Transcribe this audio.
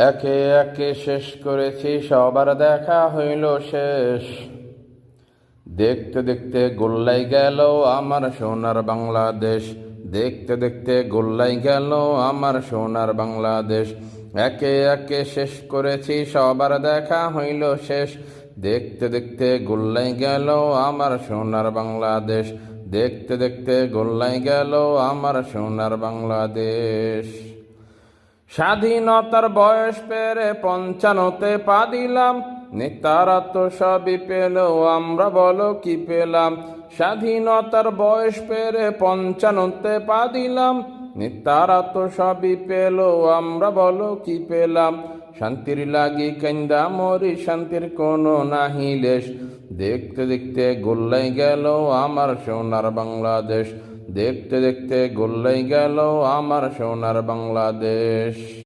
একে একে শেষ করেছি, সবার দেখা হইল শেষ। দেখতে দেখতে গোল্লাই গেল আমার সোনার বাংলাদেশ। দেখতে দেখতে গোল্লাই গেল আমার সোনার বাংলাদেশ। একে একে শেষ করেছি, সবার দেখা হইল শেষ। দেখতে দেখতে গোল্লাই গেল আমার সোনার বাংলাদেশ। দেখতে দেখতে গোল্লাই গেল আমার সোনার বাংলাদেশ। স্বাধীনতার বয়স পেরে ৫৫তে পা দিলাম, নেতারা তো সবই পেল, আমরা বলো কি পেলাম। স্বাধীনতার বয়স পেরে ৫৫তে পা দিলাম, নেতারা তো সবই পেল, আমরা বলো কি পেলাম। শান্তির লাগি কান্দা মরি, শান্তির কোনো নাহি লেশ। দেখতে দেখতে গোল্লাই গেল আমার সোনার বাংলাদেশ। দেখতে দেখতে গোল্লাই গেল আমার সোনার বাংলাদেশ।